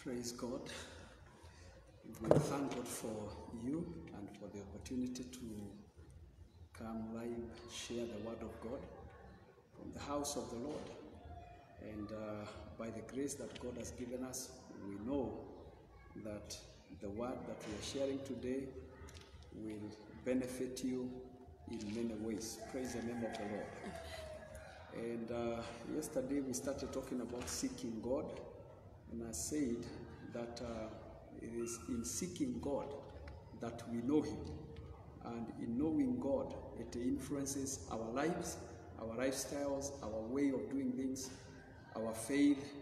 Praise God. We thank God for you and for the opportunity to come live, share the word of God from the house of the Lord. And by the grace that God has given us, we know that the word that we are sharing today will benefit you in many ways. Praise the name of the Lord. And yesterday we started talking about seeking God, and I said that it is in seeking God that we know Him, and in knowing God, it influences our lives, our lifestyles, our way of doing things, our faith,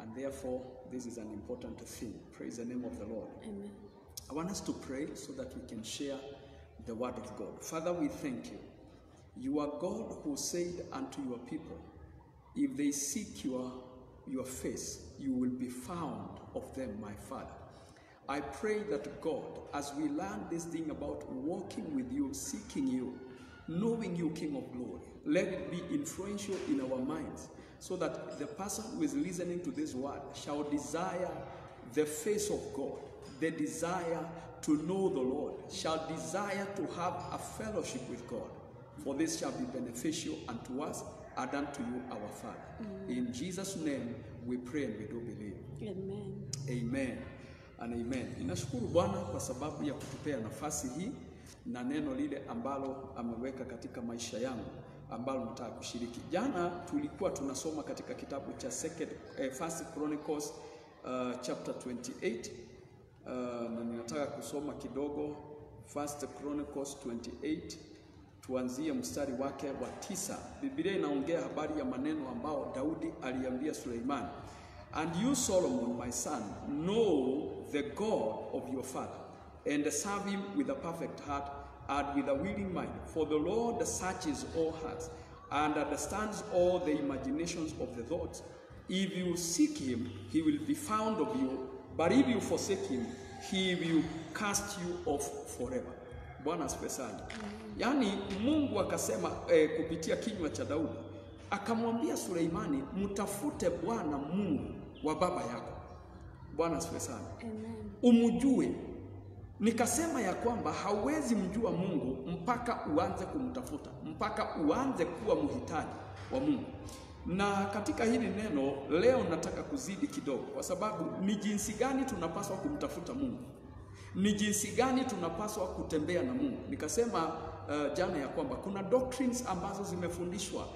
and therefore this is an important thing. Praise the name of the Lord. Amen. I want us to pray so that we can share the word of God. Father, we thank you. You are God who said unto your people, if they seek your face, you will be found of them, my Father. I pray that God, as we learn this thing about walking with you, seeking you, knowing you, King of Glory, let it be influential in our minds, so that the person who is listening to this word shall desire the face of God, the desire to know the Lord, shall desire to have a fellowship with God. For this shall be beneficial unto us and unto you, our Father. In Jesus' name we pray and we do believe. Amen. Amen and amen. Ninashukuru Bwana kwa sababu ya kutupea nafasi hii na neno lile ambalo ameweka katika maisha yangu ambalo nataka kushiriki. Jana tulikuwa tunasoma katika kitabu cha First Chronicles chapter 28 na ninataka kusoma kidogo First Chronicles 28 tuanzie mstari wake wa 9. Biblia inaongea habari ya maneno ambao Daudi aliambia Suleiman. And you, Solomon, my son, know the God of your father, and serve him with a perfect heart and with a willing mind. For the Lord searches all hearts and understands all the imaginations of the thoughts. If you seek him, he will be found of you, but if you forsake him, he will cast you off forever. Bwana asifiwe sana. Yaani Mungu akasema kupitia kinywa cha Daudi, akamwambia Suleimani, mtafute Bwana Mungu wa baba yako. Bwana asifiwe sana. Amen. Umjue. Nikasema ya kwamba hauwezi mjua Mungu mpaka uanze kumtafuta, mpaka uanze kuwa mhitaji wa Mungu. Na katika hili neno leo nataka kuzidi kidogo, kwa sababu ni jinsi gani tunapaswa kumtafuta Mungu, ni jinsi gani tunapaswa kutembea na Mungu. Nikasema jana ya kwamba kuna doctrines ambazo zimefundishwa.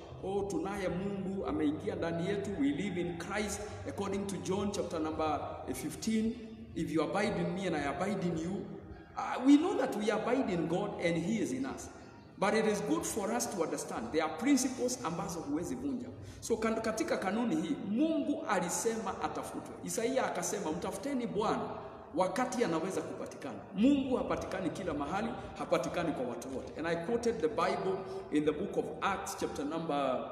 Tunaye Mungu ameingia ndani yetu, we live in Christ according to John chapter number 15. If you abide in me and I abide in you, we know that we abide in God and he is in us. But it is good for us to understand there are principles ambazo huwezi vunja. So katika kanuni hii Mungu alisema atafutwe. Isaia akasema mtafuteni Bwana wakati anaweza kupatikana. Mungu hapatikani kila mahali, hapatikani kwa watu wote. And I quoted the Bible in the book of Acts chapter number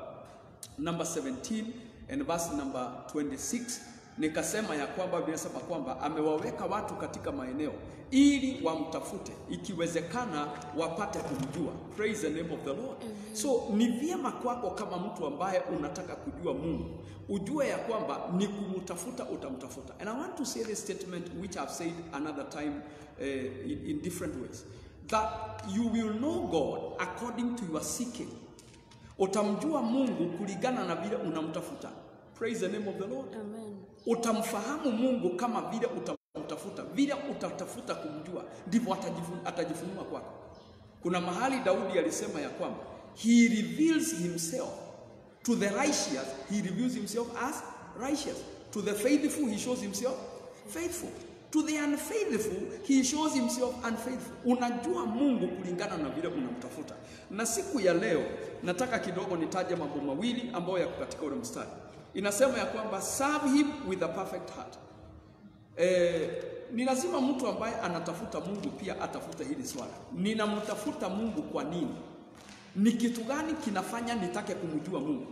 17 and verse number 26. Nikasema ya kwamba binasema kwamba amewaweka watu katika maeneo ili wamtafute, ikiwezekana wapate kumjua. Praise the name of the Lord. So ni vyema kwako kama mtu ambaye unataka kujua Mungu, ujue ya kwamba ni kumtafuta utamtafuta. And I want to say this statement which I've said another time in different ways, that you will know God according to your seeking. Utamjua Mungu kulingana na vile unamtafuta. Praise the name of the Lord. Amen. Utamfahamu Mungu kama vile utamtafuta, vile utatafuta kumjua, ndivyo atajifunua kwako. Kuna mahali Daudi alisema ya kwamba he reveals himself to the righteous, he reveals himself as righteous. To the faithful he shows himself faithful. To the unfaithful he shows himself unfaithful. Unajua Mungu kulingana na vile unamtafuta. Na siku ya leo nataka kidogo nitaje mambo mawili ambayo yako katika ule mstari. Inasema ya kwamba serve him with a perfect heart. Ni lazima mtu ambaye anatafuta Mungu pia atafute hili swala. Ninamtafuta Mungu kwa nini? Ni kitu gani kinafanya nitake kumjua Mungu?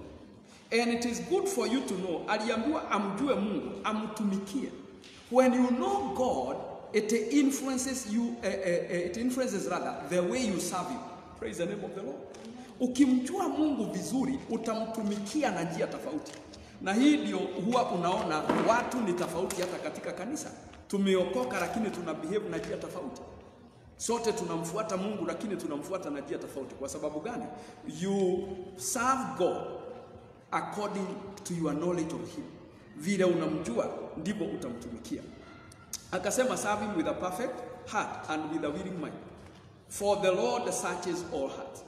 And it is good for you to know. Aliambiwa amjue Mungu, amtumikie. When you know God, it influences you, it influences rather the way you serve him. Praise the name of the Lord. Ukimjua Mungu vizuri, utamtumikia na njia tofauti. Na hii ndio huwa unaona watu ni tofauti hata katika kanisa. Tumeokoka lakini tuna behave na njia tofauti. Sote tunamfuata Mungu lakini tunamfuata na njia tofauti. Kwa sababu gani? You serve God according to your knowledge of him. Vile unamjua ndivyo utamtumikia. Akasema serve him with a perfect heart and with a willing mind. For the Lord searches all hearts.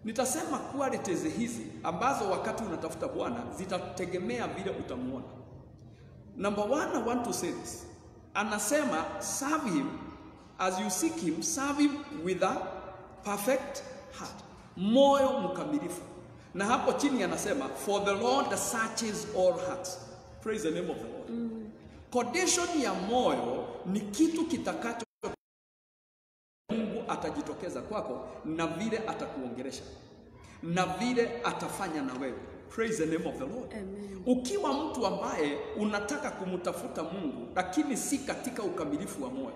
Nitasema qualities hizi ambazo wakati unatafuta Bwana zitategemea vile utamuona. Number one, I want to say this. Anasema serve him as you seek him, serve him with a perfect heart. Moyo mkamilifu. Na hapo chini anasema for the Lord searches all hearts. Praise the name of the Lord. Condition ya moyo ni kitu kitakacho Mungu atajitokeza kwako na vile atakuongelesha na vile atafanya na wewe. Praise the name of the Lord. Amen. Ukiwa mtu ambaye unataka kumtafuta Mungu lakini si katika ukamilifu wa moyo,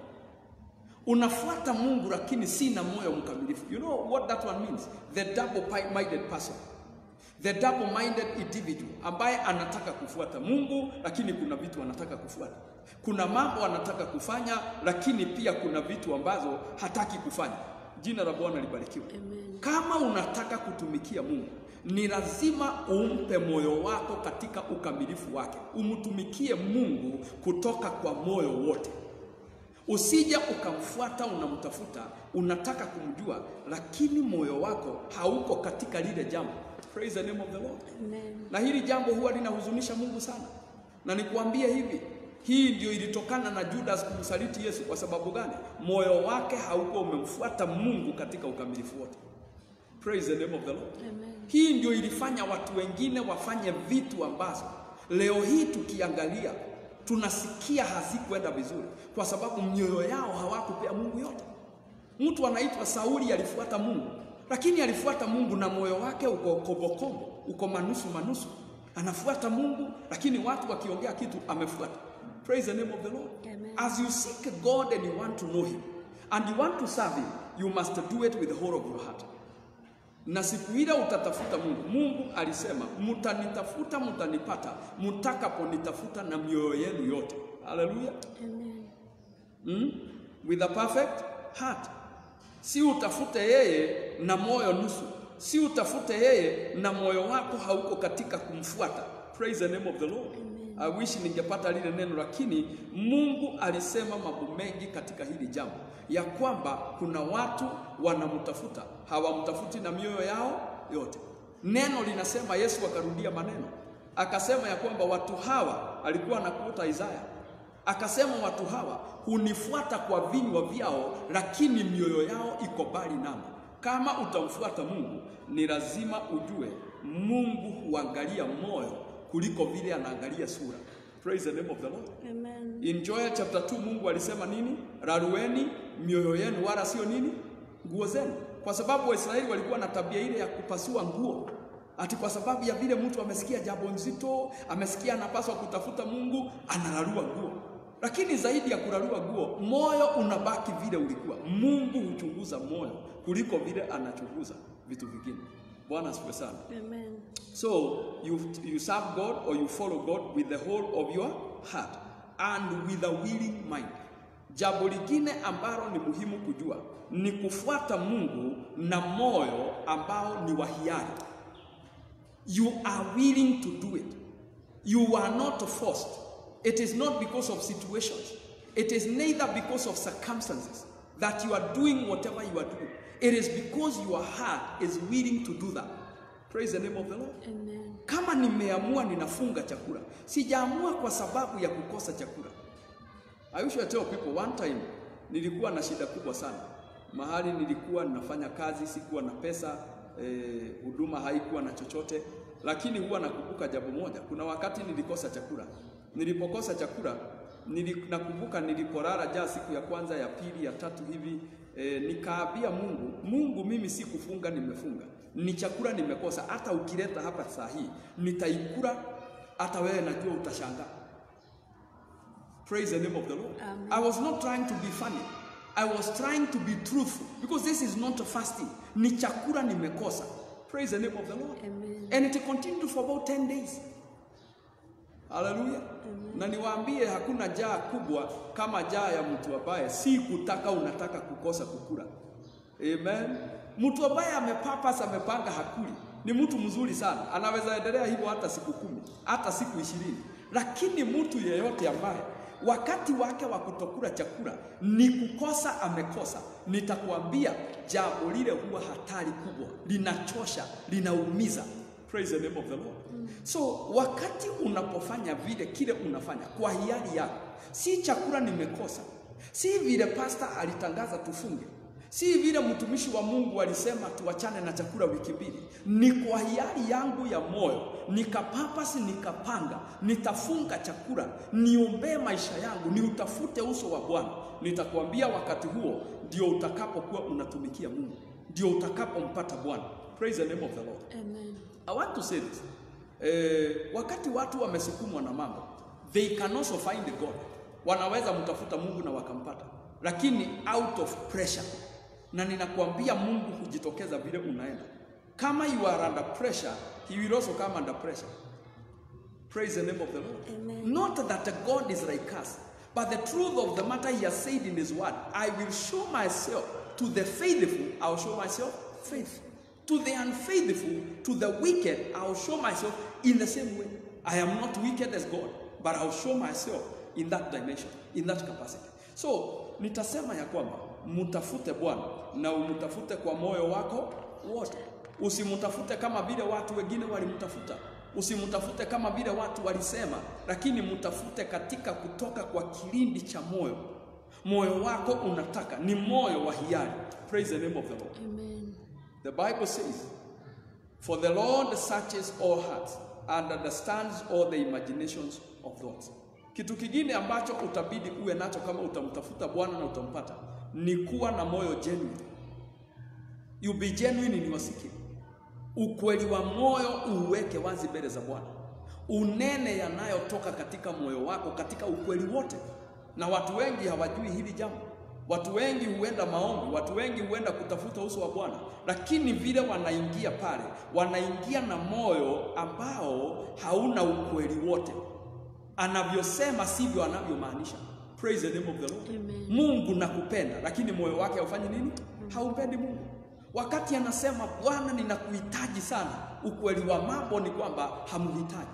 unafuata Mungu lakini si na moyo mkamilifu. You know what that one means? The double-minded person. The double-minded individual ambaye anataka kufuata Mungu lakini kuna vitu anataka kufuata. Kuna mambo anataka kufanya lakini pia kuna vitu ambazo hataki kufanya. Jina la Bwana libarikiwe. Amen. Kama unataka kutumikia Mungu, ni lazima umpe moyo wako katika ukamilifu wake. Umtumikie Mungu kutoka kwa moyo wote. Usije ukamfuata, unamtafuta, unataka kumjua lakini moyo wako hauko katika lile jambo. Praise the name of the Lord. Amen. Na hili jambo huwa linahuzunisha Mungu sana. Na nikuambie hivi, hii ndio ilitokana na Judas kumsaliti Yesu. Kwa sababu gani? Moyo wake hauko umemfuata Mungu katika ukamilifu wote. Praise the name of the Lord. Amen. Hii ndio ilifanya watu wengine wafanye vitu ambazo leo hii tukiangalia tunasikia hazikuenda vizuri, kwa sababu mioyo yao hawakupea Mungu yote. Mtu anaitwa Sauli alifuata Mungu, lakini alifuata Mungu na moyo wake uko kombokombo, uko manusu manusu. Anafuata Mungu lakini watu wakiongea kitu amefuata. Praise the name of the Lord. Amen. As you seek God and you want to know him and you want to serve him, you must do it with the whole of your heart. Na siku ile utatafuta Mungu. Mungu alisema, mtanitafuta mtanipata, mtakaponitafuta na mioyo yenu yote. Hallelujah. Amen. With a perfect heart. Si utafute yeye na moyo nusu. Si utafute yeye na moyo wako hauko katika kumfuata. Praise the name of the Lord. Amen. I wish ningepata lile neno, lakini Mungu alisema mambo mengi katika hili jambo, ya kwamba kuna watu wanamtafuta, hawamtafuti na mioyo yao yote. Neno linasema, Yesu akarudia maneno, akasema ya kwamba watu hawa, alikuwa anakuta Isaya, akasema watu hawa hunifuata kwa vinywa vyao, lakini mioyo yao iko mbali nami. Kama utamfuata Mungu, ni lazima ujue Mungu huangalia moyo kuliko vile anaangalia sura. Praise the name of the Lord. Amen. In Joel chapter 2 Mungu alisema nini? Rarueni mioyo yenu wala sio nini? Nguo zenu. Kwa sababu Waisraeli walikuwa na tabia ile ya kupasua nguo. Ati kwa sababu ya vile mtu amesikia jambo nzito, amesikia anapaswa kutafuta Mungu, anararua nguo. Lakini zaidi ya kurarua nguo, moyo unabaki vile ulikuwa. Mungu huchunguza moyo kuliko vile anachunguza vitu vingine. Bwana asifiwe sana. Amen. So you serve God or you follow God with the whole of your heart and with a willing mind. Jambo lingine ambalo ni muhimu kujua ni kufuata Mungu na moyo ambao ni wa hiari. You are willing to do it. You are not forced. It is not because of situations. It is neither because of circumstances that you are doing whatever you are doing. It is because your heart is willing to do that. Praise the name of the Lord. Amen. Kama nimeamua ninafunga chakula, sijaamua kwa sababu ya kukosa chakula. I usually tell people, one time nilikuwa na shida kubwa sana. Mahali nilikuwa ninafanya kazi, sikuwa na pesa, huduma haikuwa na chochote, lakini huwa nakumbuka jambo moja. Kuna wakati nilikosa chakula. Nilipokosa chakula, nakumbuka nilipolala njaa siku ya kwanza, ya pili, ya tatu hivi, nikaambia Mungu, Mungu mimi si kufunga nimefunga. Ni chakula nimekosa, hata ukileta hapa saa hii nitaikula, hata wewe najua utashangaa. Praise the name of the Lord. Amen. I was not trying to be funny. I was trying to be truthful, because this is not a fasting. Ni chakula nimekosa. Praise the name of the Lord. Amen. And it continued for about 10 days. Haleluya. Na niwaambie hakuna njaa kubwa kama njaa ya mtu ambaye si kutaka unataka kukosa kukula. Amen. Mtu ambaye amepanga hakuli ni mtu mzuri sana. Anaweza endelea hivyo hata siku 10, hata siku 20. Lakini mtu yeyote ambaye wakati wake wa kutokula chakula ni kukosa amekosa, nitakwambia jambo lile huwa hatari kubwa, linachosha, linaumiza. Praise the name of the Lord. So wakati unapofanya vile kile unafanya kwa hiari yako, si chakula nimekosa, si vile pastor alitangaza tufunge, si vile mtumishi wa Mungu alisema tuachane na chakula wiki 2, ni kwa hiari yangu ya moyo, nikapapasi nikapanga, nitafunga chakula, niombee maisha yangu, niutafute uso wa Bwana. Nitakwambia wakati huo ndio utakapokuwa unatumikia Mungu, ndio utakapompata Bwana. Praise the name of the Lord. Amen. I want to say this. Wakati watu wamesukumwa na mambo, they can also find God. Wanaweza mtafuta Mungu na wakampata, lakini out of pressure. Na ninakuambia Mungu hujitokeza vile unaenda. Kama you are under pressure, he will also come under pressure. Praise the name of the Lord. Amen. Not that God is like us, but the truth of the matter he has said in his word, I will show myself to the faithful, I will show myself faithful. To the unfaithful, to the wicked, I will show myself in the same way. I am not wicked as God, but I will show myself in that dimension, in that capacity. So, nitasema ya kwamba mtafute Bwana na umtafute kwa moyo wako wote. Usimtafute kama vile watu wengine walimtafuta. Usimtafute kama vile watu walisema, lakini mtafute katika kutoka kwa kilindi cha moyo. Moyo wako unataka, ni moyo wa hiari. Praise the name of the Lord. Amen. The Bible says, for the Lord searches all hearts and understands all the imaginations of thoughts. Kitu kingine ambacho utabidi uwe nacho kama utamtafuta Bwana na utampata ni kuwa na moyo genuine. You be genuine in your seeking. Ukweli wa moyo uweke wazi mbele za Bwana. Unene yanayotoka katika moyo wako katika ukweli wote. Na watu wengi hawajui hili jambo. Watu wengi huenda maombi, watu wengi huenda kutafuta uso wa Bwana, lakini vile wanaingia pale, wanaingia na moyo ambao hauna ukweli wote. Anavyosema sivyo anavyomaanisha. Praise the name of the Lord. Amen. Mungu nakupenda, lakini moyo wake haufanyi nini? Haumpendi Mungu. Wakati anasema Bwana ninakuhitaji sana, ukweli wa mambo ni kwamba hamhitaji.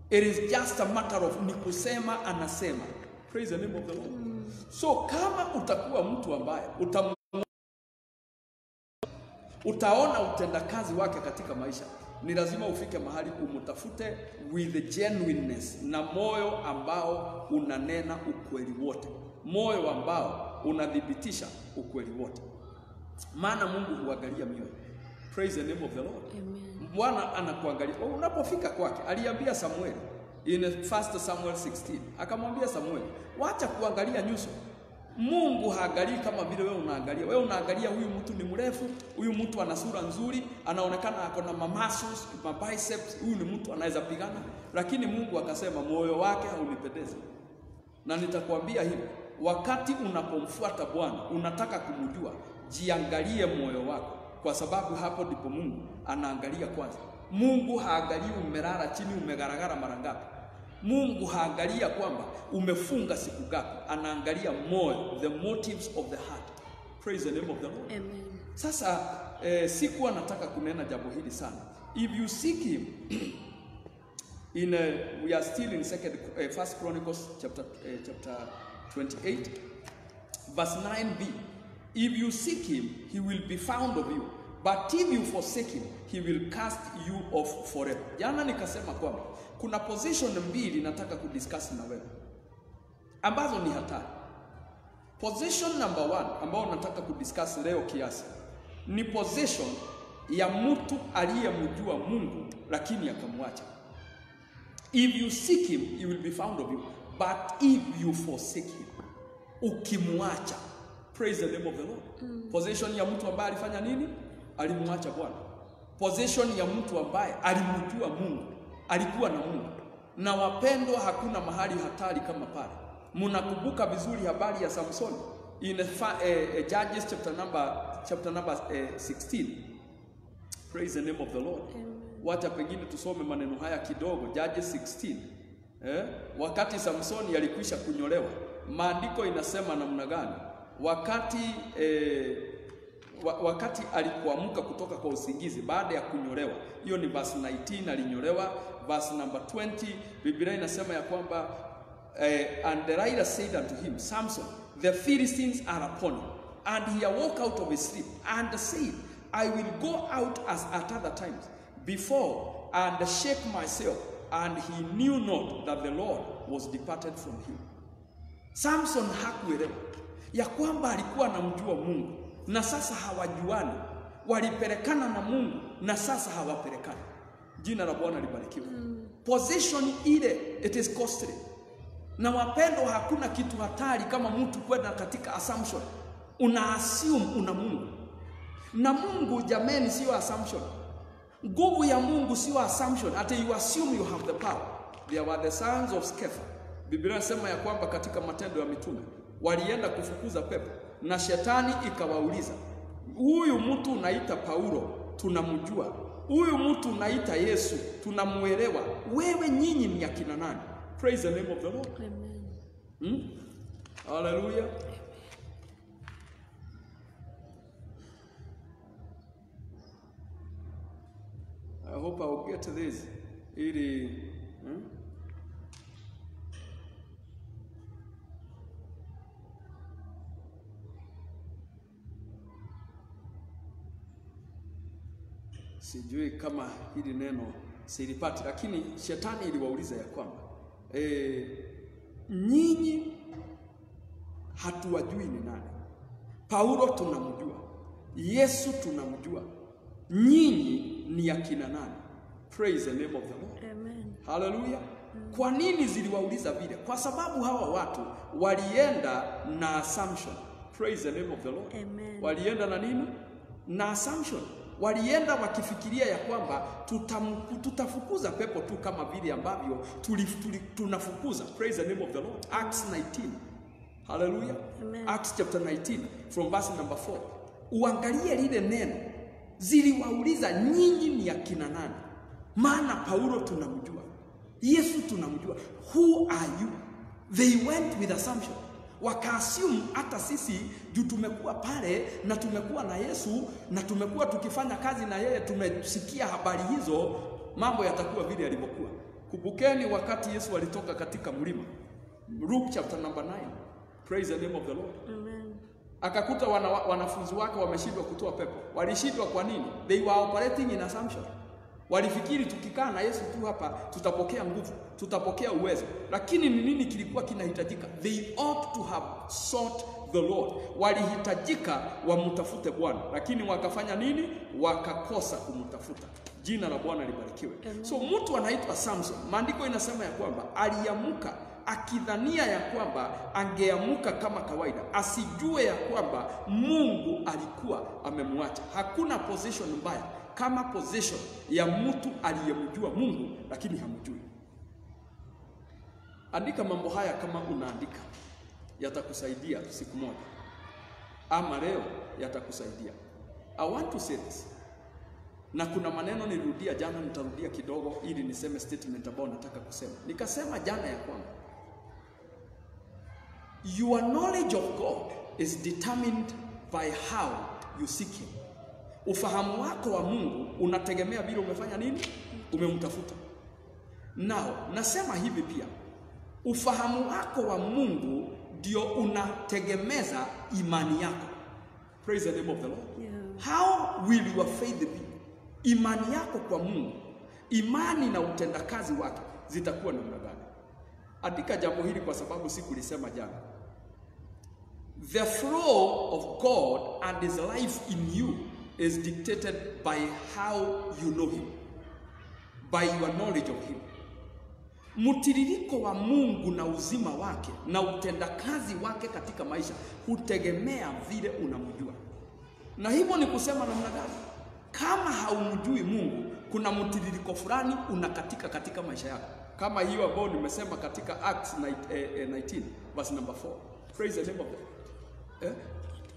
It is just a matter of ni kusema anasema. Praise the name of the Lord. So kama utakuwa mtu ambaye utaona utendakazi wake katika maisha, ni lazima ufike mahali umtafute with genuineness, na moyo ambao unanena ukweli wote, moyo ambao unadhibitisha ukweli wote. Maana Mungu huangalia mioyo. Praise the name of the Lord. Amen. Bwana anakuangalia. Unapofika kwake, aliambia Samuel in 1 Samuel 16, akamwambia Samuel, wacha kuangalia nyuso. Mungu haangalii kama vile wewe unaangalia. Wewe unaangalia huyu mtu ni mrefu, huyu mtu ana sura nzuri, anaonekana ako na muscles, biceps, huyu ni mtu anaweza pigana. Lakini Mungu akasema moyo wake haunipendezi. Na nitakwambia hivi, wakati unapomfuata Bwana, unataka kumjua, jiangalie moyo wako, kwa sababu hapo ndipo Mungu anaangalia kwanza. Mungu haangalii umelala chini umegaragara mara ngapi. Mungu haangalia kwamba umefunga siku ngapi, anaangalia moyo, the motives of the heart. Praise the name of the Lord. Amen. Sasa sikuwa nataka kunena jambo hili sana. If you seek him in we are still in First Chronicles chapter 28 verse 9b. If you seek him, he will be found of you. But if you forsake him, he will cast you off forever. Jana nikasema kwamba kuna position mbili nataka kudiscuss na wewe ambazo ni hatari. Position number 1 ambao nataka kudiscuss leo kiasi ni position ya mtu aliyemjua Mungu lakini akamwacha. If you seek him, he will be found of you. But if you forsake him, ukimwacha, praise the name of the Lord. Position ya mtu ambaye alifanya nini? Alimwacha Bwana. Position ya mtu ambaye alimjua Mungu, alikuwa na Mungu. Na wapendwa, hakuna mahali hatari kama pale. Mnakumbuka vizuri habari ya Samson in Judges chapter number 16. Praise the name of the Lord. Amen. Wacha pengine tusome maneno haya kidogo. Judges 16 Wakati Samsoni alikwisha kunyolewa, maandiko inasema namna gani? Wakati alipoamka kutoka kwa usingizi baada ya kunyolewa, hiyo ni verse 19, alinyolewa. Verse number 20, Biblia inasema ya kwamba and the rider said unto him, Samson, the Philistines are upon him. And he awoke out of his sleep and said, I will go out as at other times before and shake myself. And he knew not that the Lord was departed from him. Samson hakuelewa ya kwamba alikuwa anamjua Mungu na sasa hawajuani. Walipelekana na Mungu na sasa hawapelekani. Jina la Bwana libarikiwe. Position ile, it is costly. Na wapendo, hakuna kitu hatari kama mtu kwenda katika assumption. Una assume una Mungu. Na Mungu jameni sio assumption. Nguvu ya Mungu sio assumption. Ati you assume you have the power. They were the sons of Sceva. Biblia inasema ya kwamba katika Matendo ya Mitume walienda kufukuza pepo na shetani ikawauliza, huyu mtu unaita Paulo tunamjua, huyu mtu unaita Yesu tunamuelewa, wewe nyinyi ni akina nani? Praise the name of the Lord. Amen. Hallelujah. I hope I'll get to this. Sijui kama hili neno silipati, lakini shetani iliwauliza ya kwamba nyinyi hatuwajui ni nani. Paulo tunamjua, Yesu tunamjua, nyinyi ni akina nani? Praise the name of the Lord. Amen. Hallelujah. Kwa nini ziliwauliza vile? Kwa sababu hawa watu walienda na assumption. Praise the name of the Lord. Amen. Walienda na nini? Na assumption. Walienda wakifikiria ya kwamba tutafukuza pepo tu kama vile ambavyo tunafukuza. Praise the name of the Lord. Acts 19. Hallelujah. Amen. Acts chapter 19 from verse number 4. Uangalie lile neno. Ziliwauliza nyinyi ni akina nani? Maana Paulo tunamjua, Yesu tunamjua. Who are you? They went with assumption. Wakaassume hata sisi juu tumekuwa pale na tumekuwa na Yesu na tumekuwa tukifanya kazi na yeye, tumesikia habari hizo, mambo yatakuwa vile yalivyokuwa. Kumbukeni wakati Yesu alitoka katika mlima, Luke chapter number 9. Praise the name of the Lord. Amen. Akakuta wanafunzi wake wameshindwa kutoa pepo. Walishindwa kwa nini? They were operating in assumption. Walifikiri tukikaa na Yesu tu hapa tutapokea nguvu, tutapokea uwezo. Lakini ni nini kilikuwa kinahitajika? They ought to have sought the Lord. Walihitajika wamtafute Bwana, lakini wakafanya nini? Wakakosa kumtafuta. Jina la Bwana libarikiwe. So mtu anaitwa Samson, maandiko inasema ya kwamba aliamuka akidhania ya kwamba angeamuka kama kawaida, asijue ya kwamba Mungu alikuwa amemwacha. Hakuna position mbaya kama position ya mtu aliyemjua Mungu lakini hamjui. Andika mambo haya kama unaandika, yatakusaidia siku moja, ama leo yatakusaidia. I want to say this. Na kuna maneno nirudia jana, nitarudia kidogo ili niseme statement ambayo nataka kusema. Nikasema jana ya kwamba your knowledge of God is determined by how you seek him. Ufahamu wako wa Mungu unategemea vile umefanya nini? Umemtafuta. Nao nasema hivi pia, ufahamu wako wa Mungu ndio unategemeza imani yako. Praise the name of the Lord. Yeah. How will your faith be? Imani yako kwa Mungu, imani na utendakazi wake zitakuwa namna gani? Andika jambo hili kwa sababu sikulisema jana. The flow of God and his life in you is dictated by how you know him, by your knowledge of him. Mtiririko wa Mungu na uzima wake na utendakazi wake katika maisha hutegemea vile unamjua. Na hivyo ni kusema namna gani? Kama haumjui Mungu, kuna mtiririko fulani unakatika katika maisha yako. Kama hiyo ambayo nimesema katika Acts 19 verse number 4. Praise the name of the Lord.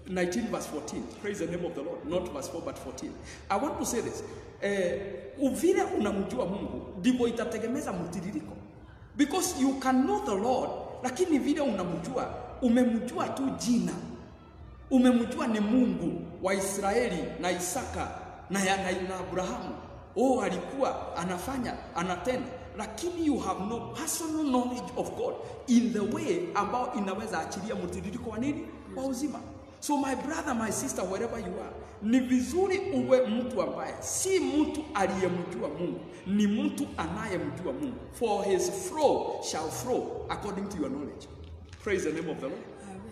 19 verse 14. Praise the name of the Lord. Not verse 4 but 14. I want to say this. Uvile unamjua Mungu ndivyo itategemeza mtiririko. Because you can know the Lord, lakini vile unamjua, umemjua tu jina. Umemjua ni Mungu wa Israeli na Isaka na Abrahamu. Oh, alikuwa anafanya, anatenda. Lakini you have no personal knowledge of God in the way ambao inaweza achilia mtiririko wa nini? Wa uzima. So my brother, my sister, wherever you are, ni vizuri uwe mtu ambaye si mtu aliyemjua Mungu, ni mtu anayemjua Mungu. For his flow shall flow according to your knowledge. Praise the name of the Lord.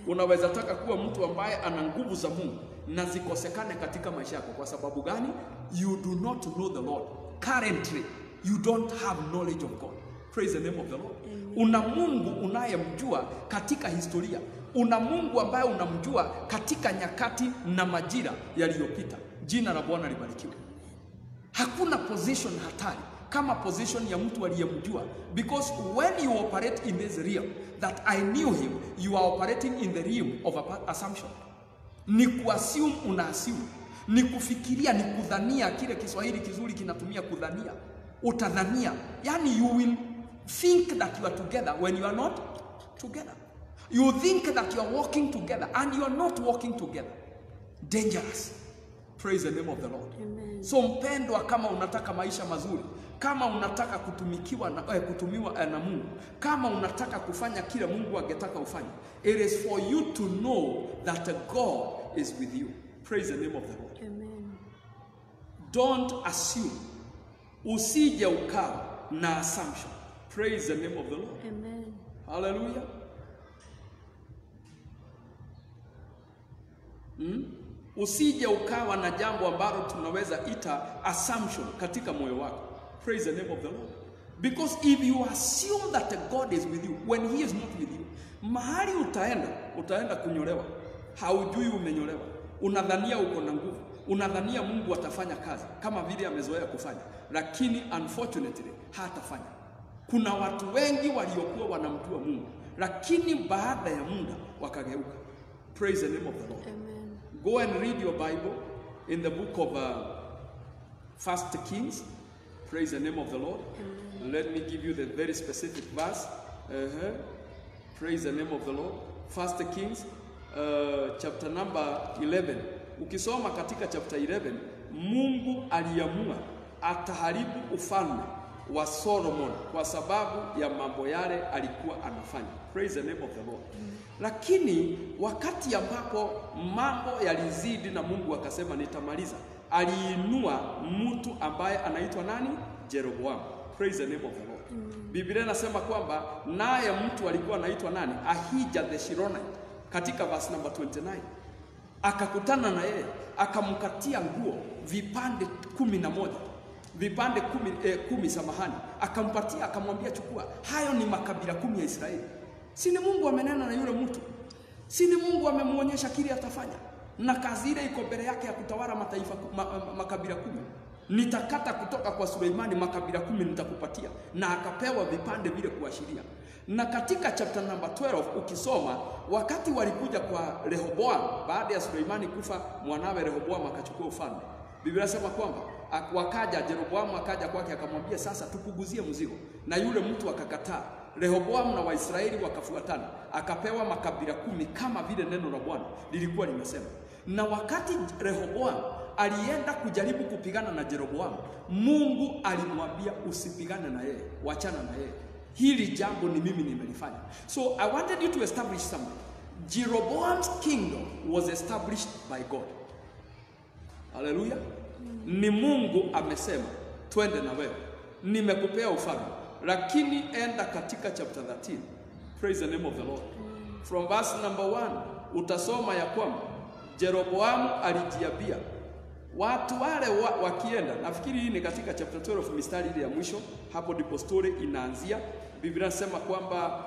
Unaweza taka kuwa mtu ambaye ana nguvu za Mungu na zikosekane katika maisha yako. Kwa sababu gani? You do not know the Lord. Currently, you don't have knowledge of God. Praise the name of the Lord. Una Mungu unayemjua katika historia. Una Mungu ambaye unamjua katika nyakati na majira yaliyopita. Jina la Bwana libarikiwe. Hakuna position hatari kama position ya mtu aliyemjua. Because when you operate in this realm that I knew him, you are operating in the realm of assumption. Ni kuassume, unaassume. Ni kufikiria, ni kudhania. Kile Kiswahili kizuri kinatumia kudhania. Utadhania. Yani you will think that you are together when you are not together. You think that you are walking together and you are not walking together. Dangerous. Praise the name of the Lord. Amen. So mpendwa, kama unataka maisha mazuri, kama unataka kutumiwa na Mungu, kama unataka kufanya kile Mungu angetaka ufanye, it is for you to know that God is with you. Praise the name of the Lord. Amen. Don't assume. Usije ukawa na assumption. Praise the name of the Lord. Amen. Hallelujah. Usije ukawa na jambo ambalo tunaweza ita assumption katika moyo wako. Praise the name of the Lord. Because if you assume that God is with you when he is not with you, mahali utaenda kunyolewa. Haujui umenyolewa. Unadhania uko na nguvu. Unadhania Mungu atafanya kazi kama vile amezoea kufanya, lakini unfortunately hatafanya. Kuna watu wengi waliokuwa wanamjua Mungu, lakini baada ya muda wakageuka. Praise the name of the Lord. Amen. Go and read your Bible in the book of 1 Kings. Praise the name of the Lord. Amen. Let me give you the very specific verse. Praise the name of the Lord. 1 Kings chapter number 11. Ukisoma katika chapter 11, Mungu aliamua ataharibu ufalme wa Solomon kwa sababu ya mambo yale alikuwa anafanya. Praise the name of the Lord. Lakini wakati ambapo mambo yalizidi na Mungu akasema nitamaliza, aliinua mtu ambaye anaitwa nani? Jeroboam. Praise the name of the Lord. Biblia inasema kwamba naye mtu alikuwa anaitwa nani? Ahijah the Shilonite. Katika verse number 29. Akakutana na yeye, akamkatia nguo vipande 11. Vipande 10 samahani. Akampatia, akamwambia chukua. Hayo ni makabila 10 ya Israeli. Si ni Mungu amenena na yule mtu? Si ni Mungu amemuonyesha kile atafanya? Na kazi ile iko mbele yake ya kutawala mataifa makabila 10. Nitakata kutoka kwa Suleimani makabila 10 nitakupatia. Na akapewa vipande vile kuashiria. Na katika chapter number 12 ukisoma, wakati walikuja kwa Rehoboam baada ya Suleimani kufa, mwanawe Rehoboam akachukua ufalme. Biblia inasema kwamba wakaja Jeroboam akaja kwake akamwambia sasa tukuguzie mzigo. Na yule mtu akakataa. Rehoboam na Waisraeli wakafuatana. Akapewa makabila 10 kama vile neno la Bwana lilikuwa limesema. Na wakati Rehoboam alienda kujaribu kupigana na Jeroboam, Mungu alimwambia usipigane na yeye, wachana na yeye. Hili jambo ni mimi nimelifanya. So I wanted you to establish something. Jeroboam's kingdom was established by God. Hallelujah. Ni Mungu amesema twende na wewe. Nimekupea ufalme. Lakini enda katika chapter 13. Praise the name of the Lord. From verse number 1 utasoma ya kwamba Jeroboam alijiambia watu wale wakienda, nafikiri hii ni katika chapter 12 mistari ile ya mwisho, hapo ndipo story inaanzia. Biblia inasema kwamba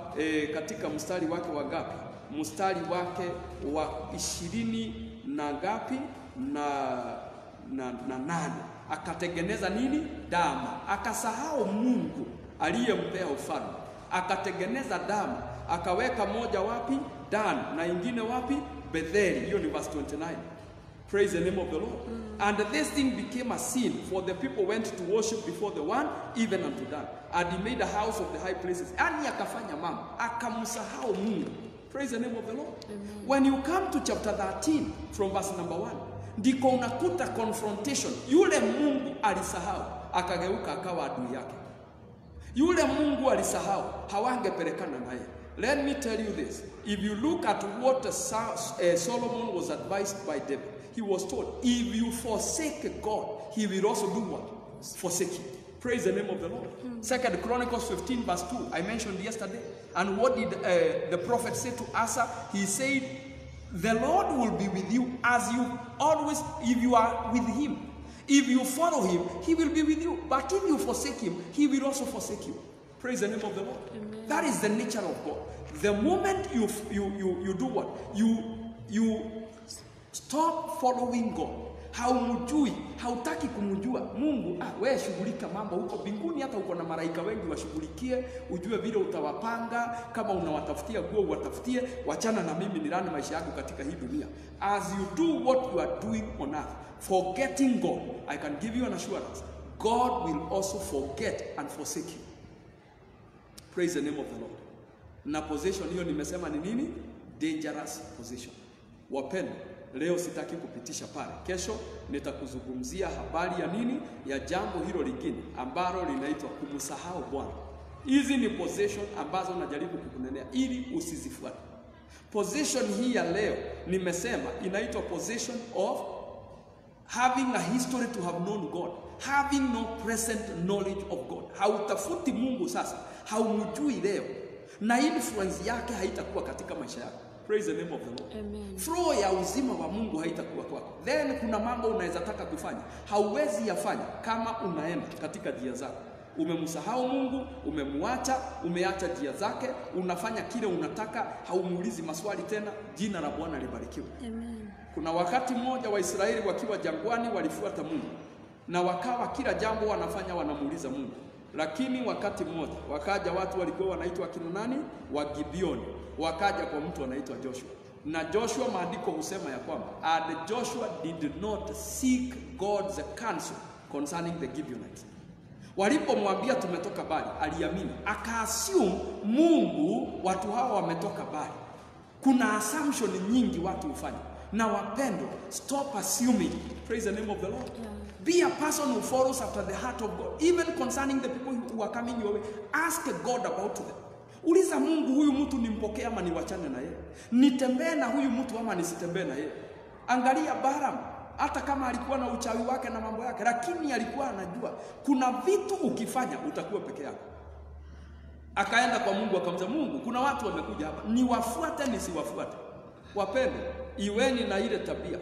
katika mstari wake wa ngapi? Mstari wake wa 20 na ngapi? Na 8. Akatengeneza nini? Dama. Akasahau Mungu aliyempea ufalme. Akatengeneza dama. Akaweka moja wapi? Dan, na ingine wapi? Betheli. Hiyo ni verse 29. Praise the name of the Lord. And this thing became a sin, for the people went to worship before the one, even unto Dan. And he made a house of the high places. Yani akafanya mambo, akamsahau Mungu. Praise the name of the Lord. Amen. When you come to chapter 13 from verse number 1, ndiko unakuta confrontation. Yule Mungu alisahau, akageuka akawa adui yake. Yule Mungu alisahau, hawangepelekana naye. Let me tell you this. If you look at what Solomon was advised by David, he was told, if you forsake God, he will also do what? Forsake you. Praise the name of the Lord. 2 Chronicles 15 verse 2, I mentioned yesterday. And what did the prophet say to Asa? He said, the Lord will be with you as you always, if you are with him. If you follow him, he will be with you. But if you forsake him, he will also forsake you. Praise the name of the Lord. Amen. That is the nature of God. The moment you do what? You stop following God. Haumjui, hautaki kumjua Mungu. Wewe shughulika mambo huko mbinguni, hata uko na malaika wengi washughulikie, ujue vile utawapanga, kama unawatafutia nguo watafutie, wachana na mimi nilani maisha yako katika hii dunia. As you do what you are doing on earth, forgetting God, I can give you an assurance, God will also forget and forsake you. Praise the name of the Lord. Na position hiyo nimesema ni nini? Dangerous position. Wapendwa, leo sitaki kupitisha pale. Kesho nitakuzungumzia habari ya nini? Ya jambo hilo lingine ambalo linaitwa kumsahau Bwana. Hizi ni position ambazo najaribu kukunenea ili usizifuate. Position hii ya leo nimesema inaitwa position of having a history to have known God, having no present knowledge of God. Hautafuti Mungu sasa, haumjui leo, na influence yake haitakuwa katika maisha yako. Praise the name of the Lord. Amen. Flow ya uzima wa Mungu haitakuwa kwako. Then kuna mambo unaweza taka kufanya, hauwezi yafanya kama unaenda katika njia zako. Umemsahau Mungu, umemwacha, umeacha njia zake, unafanya kile unataka, haumuulizi maswali tena. Jina la Bwana libarikiwe. Amen. Kuna wakati mmoja Waisraeli wakiwa jangwani walifuata Mungu, na wakawa kila jambo wanafanya wanamuuliza Mungu. Lakini wakati mmoja wakaja watu walikuwa wanaitwa kina nani? Wa Gibeoni. Wakaja kwa mtu anaitwa Joshua. Na Joshua, maandiko husema ya kwamba and Joshua did not seek God's counsel concerning the Gibeonites. Walipomwambia tumetoka mbali, aliamini, akaassume Mungu watu hawa wametoka mbali. Kuna assumption nyingi watu hufanya. Na wapendwa, stop assuming. Praise the name of the Lord. Yeah. Be a person who follows after the heart of God. Even concerning the people who are coming your way, ask God about them. Uliza Mungu, huyu mtu nimpokee ama niwachane na yeye? Nitembee na huyu mtu ama nisitembee na yeye? Angalia Balaam, hata kama alikuwa na uchawi wake na mambo yake, lakini alikuwa anajua kuna vitu ukifanya utakuwa peke yako. Akaenda kwa Mungu akamwambia, Mungu, kuna watu wamekuja hapa, niwafuate nisiwafuate? Wapende, iweni na ile tabia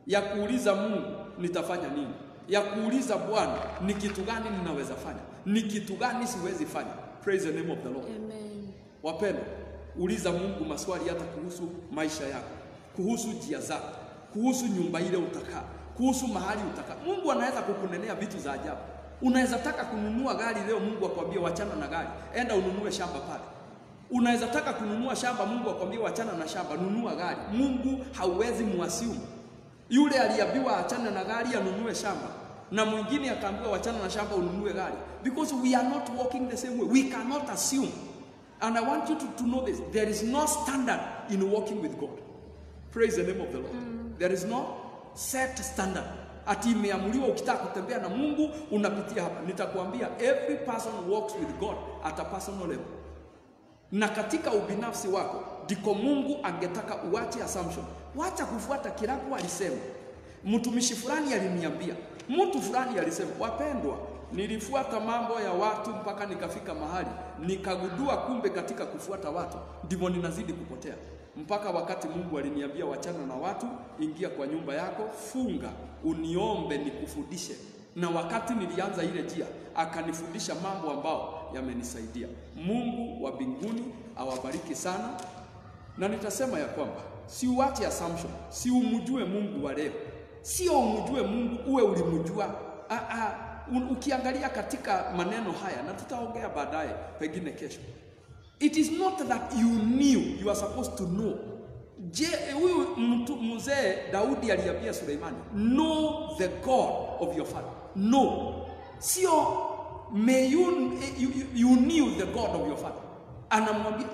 ya kuuliza Mungu nitafanya nini, ya kuuliza Bwana ni kitu gani ninaweza fanya, ni kitu gani siwezi fanya. Praise the name of the Lord. Amen. Wapendwa, uliza Mungu maswali hata kuhusu maisha yako, kuhusu njia zako, kuhusu nyumba ile utakaa, kuhusu mahali utakaa. Mungu anaweza kukunenea vitu za ajabu. Unaweza taka kununua gari leo, Mungu akwambie wachana na gari, enda ununue shamba pale. Unaweza taka kununua shamba, Mungu akwambie wachana na shamba, nunua gari. Mungu hauwezi muassume. Yule aliambiwa achana na gari anunue shamba, na mwingine akaambiwa wachana na shamba ununue gari. Because we are not walking the same way. We cannot assume. And I want you to know this. There is no standard in walking with God. Praise the name of the Lord. There is no set standard. Ati imeamuliwa ukitaka kutembea na Mungu unapitia hapa. Nitakwambia every person walks with God at a personal level. Na katika ubinafsi wako ndiko Mungu angetaka uache assumption. Wacha kufuata kilabu alisema. Mtumishi fulani aliniambia, mtu fulani alisema. Wapendwa, nilifuata mambo ya watu mpaka nikafika mahali nikagundua kumbe katika kufuata watu ndivyo ninazidi kupotea. Mpaka wakati Mungu aliniambia wachana na watu, ingia kwa nyumba yako, funga, uniombe nikufundishe. Na wakati nilianza ile njia, akanifundisha mambo ambao yamenisaidia. Mungu wa mbinguni awabariki sana. Na nitasema ya kwamba si uache assumption, si umjue Mungu wa leo. Sio umjue Mungu uwe ulimjua. Ukiangalia katika maneno haya, na tutaongea baadaye pengine kesho. It is not that you knew, you are supposed to know. Je, huyu mzee Daudi aliambia Suleimani, know the God of your father. No. Sio may you knew the God of your father. Anamwambia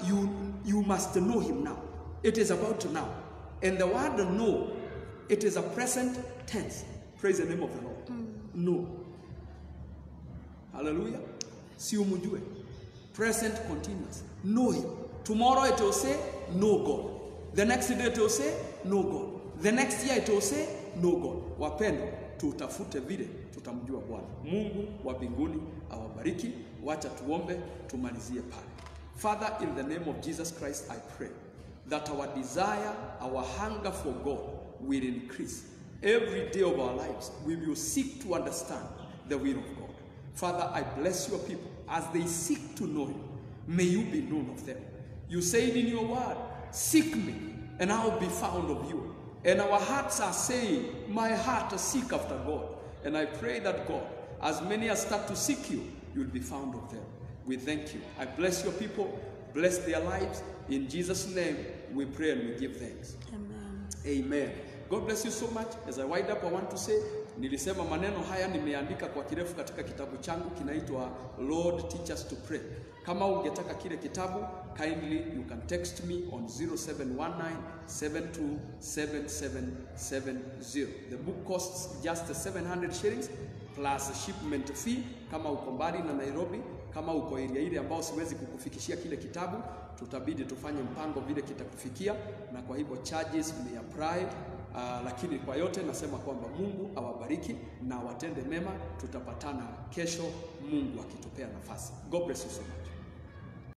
you must know him now. It is about now. And the word know, it is a present tense. Praise the name of the Lord. No. Hallelujah. Si umujue. Present continuous. Know him. Tomorrow it will say, know God. The next day it will say, know God. The next year it will say, know God. Wapendo, tutafute vile tutamjua Bwana. Mungu wa mbinguni awabariki. Wacha tuombe, tumalizie pale. Father, in the name of Jesus Christ, I pray that our desire, our hunger for God will increase. Every day of our lives, we will seek to understand the will of God. Father, I bless your people as they seek to know you. May you be known of them. You said in your word, seek me and I will be found of you. And our hearts are saying, my heart seek after God. And I pray that God, as many as start to seek you, you will be found of them. We thank you. I bless your people. Bless their lives. In Jesus' name, we pray and we give thanks. Amen. Amen. God bless you so much. As I wind up, I want to say, nilisema maneno haya nimeandika kwa kirefu katika kitabu changu kinaitwa Lord Teach Us to Pray. Kama ungetaka kile kitabu, kindly you can text me on 0719-727770. The book costs just 700 shillings plus shipment fee. Kama uko mbali na Nairobi, kama uko area ile ambao siwezi kukufikishia kile kitabu, tutabidi tufanye mpango vile kitakufikia, na kwa hivyo charges may apply. Lakini kwa yote nasema kwamba Mungu awabariki na watende mema. Tutapatana kesho Mungu akitupea nafasi. God bless you so much.